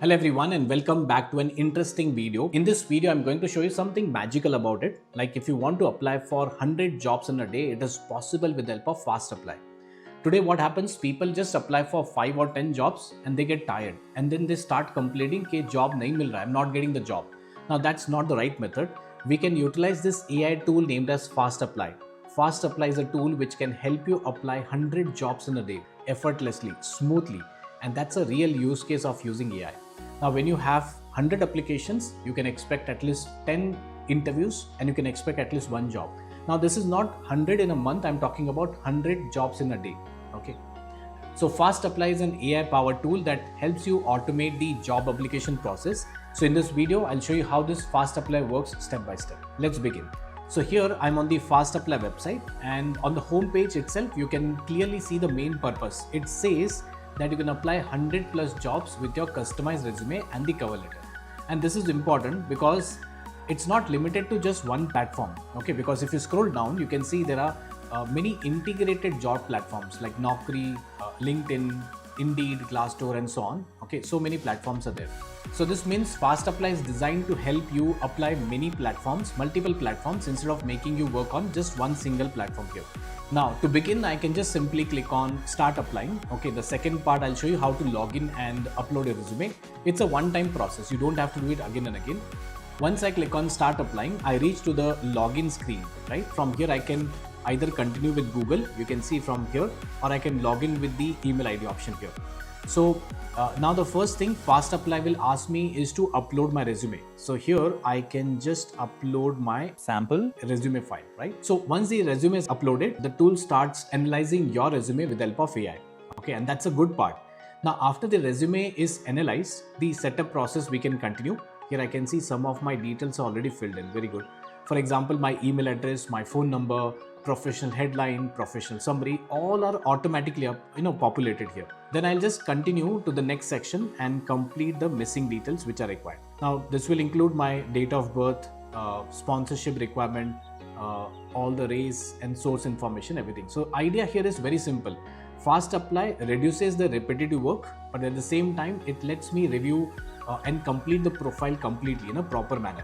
Hello everyone and welcome back to an interesting video. In this video, I'm going to show you something magical about it. Like if you want to apply for 100 jobs in a day, it is possible with the help of FastApply. Today what happens, people just apply for 5 or 10 jobs and they get tired. And then they start complaining कि job nahi mil raha, I'm not getting the job. Now that's not the right method. We can utilize this AI tool named as FastApply. FastApply is a tool which can help you apply 100 jobs in a day effortlessly, smoothly. And that's a real use case of using AI. Now, when you have 100 applications, you can expect at least 10 interviews and you can expect at least one job. Now, this is not 100 in a month. I'm talking about 100 jobs in a day. Okay. So FastApply is an AI powered tool that helps you automate the job application process. So in this video, I'll show you how this FastApply works step by step. Let's begin. So here I'm on the FastApply website, and on the home page itself, you can clearly see the main purpose. It says that you can apply 100 plus jobs with your customized resume and the cover letter. And this is important because it's not limited to just one platform. Okay, because if you scroll down, you can see there are many integrated job platforms like Naukri, LinkedIn, Indeed, Glassdoor, and so on. Okay, so many platforms are there. So this means FastApply is designed to help you apply many platforms, multiple platforms, instead of making you work on just one single platform here. Now, to begin, I can just simply click on Start Applying. Okay, the second part, I'll show you how to log in and upload your resume. It's a one-time process. You don't have to do it again and again. Once I click on Start Applying, I reach to the login screen, right? From here, I can either continue with Google, you can see from here, or I can log in with the email ID option here. So now the first thing FastApply will ask me is to upload my resume. So here I can just upload my sample resume file, right? So once the resume is uploaded, the tool starts analyzing your resume with the help of AI. Okay, and that's a good part. Now after the resume is analyzed, the setup process we can continue. Here I can see some of my details are already filled in. Very good. For example, my email address, my phone number, professional headline, professional summary, all are automatically populated here. Then I'll just continue to the next section and complete the missing details which are required. Now this will include my date of birth, sponsorship requirement, all the race and source information, everything. So idea here is very simple. FastApply reduces the repetitive work, but at the same time it lets me review and complete the profile completely in a proper manner.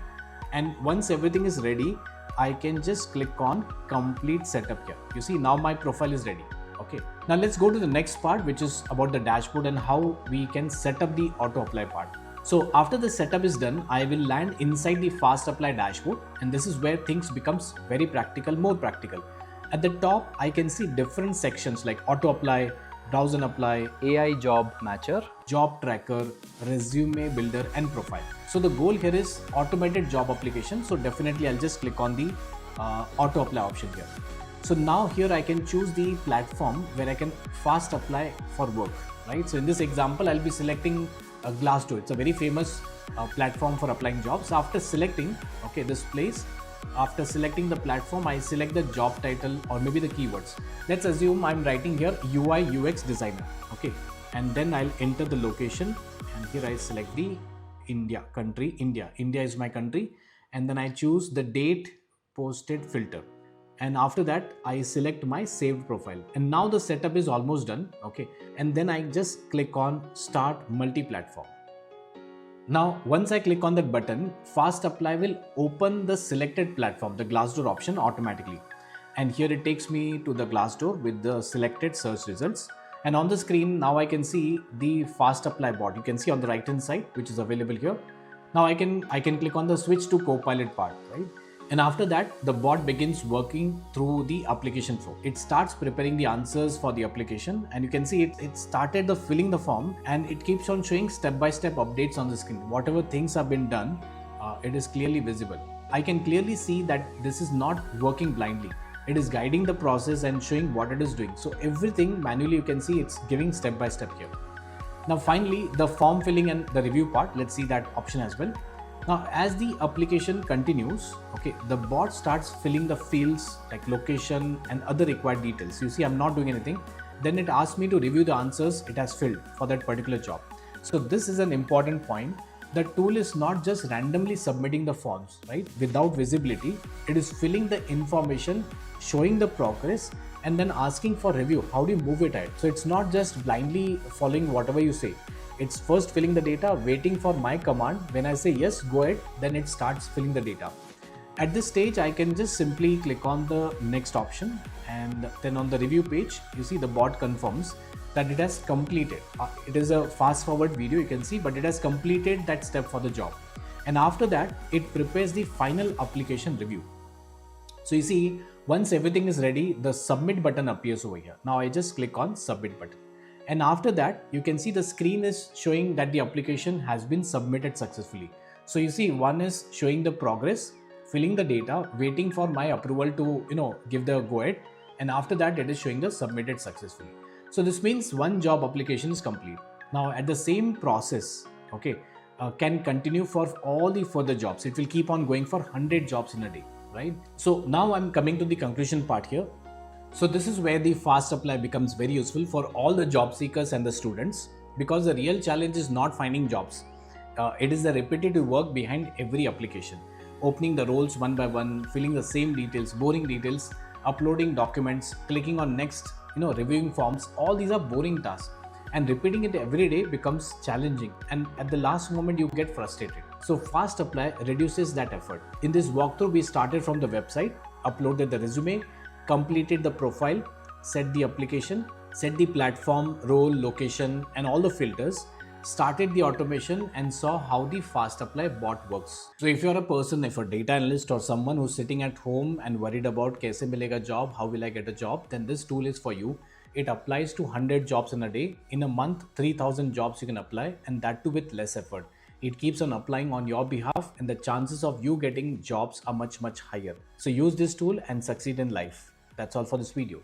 And once everything is ready, I can just click on complete setup here. You see, now my profile is ready. Okay. Now let's go to the next part, which is about the dashboard and how we can set up the auto apply part. So after the setup is done, I will land inside the FastApply dashboard, and this is where things becomes very practical, more practical. At the top, I can see different sections like auto apply, browse and apply, AI job matcher, job tracker, resume builder, and profile. So the goal here is automated job application. So definitely I'll just click on the auto apply option here. So now here I can choose the platform where I can fast apply for work, right? So in this example, I'll be selecting Glassdoor. It's a very famous platform for applying jobs. After selecting, okay, this place, after selecting the platform, I select the job title or maybe the keywords. Let's assume I'm writing here UI UX designer. Okay. And then I'll enter the location, and here I select the India country. India is my country, and then I choose the date posted filter, and after that I select my saved profile. And now the setup is almost done. Okay, and then I just click on start multi-platform. Now once I click on that button, FastApply will open the selected platform, the Glassdoor option, automatically, and here it takes me to the Glassdoor with the selected search results. And on the screen, now I can see the FastApply bot. You can see on the right hand side, which is available here. Now I can click on the switch to copilot part, right? And after that, the bot begins working through the application flow. It starts preparing the answers for the application, and you can see it started filling the form, and it keeps on showing step-by-step updates on the screen. Whatever things have been done, it is clearly visible. I can clearly see that this is not working blindly. It is guiding the process and showing what it is doing. So everything manually, you can see it's giving step by step here. Now finally, the form filling and the review part, let's see that option as well. Now as the application continues, okay, the bot starts filling the fields like location and other required details. You see, I'm not doing anything. Then it asks me to review the answers it has filled for that particular job. So this is an important point. The tool is not just randomly submitting the forms, right? Without visibility, it is filling the information, showing the progress, and then asking for review. How do you move it ahead? So it's not just blindly following whatever you say. It's first filling the data, waiting for my command. When I say yes, go ahead, then it starts filling the data. At this stage, I can just simply click on the next option, and then on the review page, you see the bot confirms that it has completed. It is a fast forward video, you can see, but it has completed that step for the job. And after that, it prepares the final application review. So you see, once everything is ready, the submit button appears over here. Now I just click on submit button. And after that, you can see the screen is showing that the application has been submitted successfully. So you see, one is showing the progress, filling the data, waiting for my approval to give the go ahead, and after that it is showing the submitted successfully. So this means one job application is complete. Now at the same process, can continue for all the further jobs. It will keep on going for 100 jobs in a day, right? So now I'm coming to the conclusion part here. So this is where the FastApply becomes very useful for all the job seekers and the students, because the real challenge is not finding jobs. It is the repetitive work behind every application. Opening the roles one by one, filling the same details, boring details, uploading documents, clicking on next, reviewing forms. All these are boring tasks, and repeating it every day becomes challenging, and at the last moment you get frustrated. So FastApply reduces that effort. In this walkthrough, we started from the website, uploaded the resume, completed the profile, set the application, set the platform, role, location, and all the filters, started the automation, and saw how the FastApply bot works. So if you're a person, if a data analyst or someone who's sitting at home and worried about kaise milega job, how will I get a job, then this tool is for you. It applies to 100 jobs in a day. In a month, 3,000 jobs you can apply, and that too with less effort. It keeps on applying on your behalf, and the chances of you getting jobs are much higher. So use this tool and succeed in life. That's all for this video.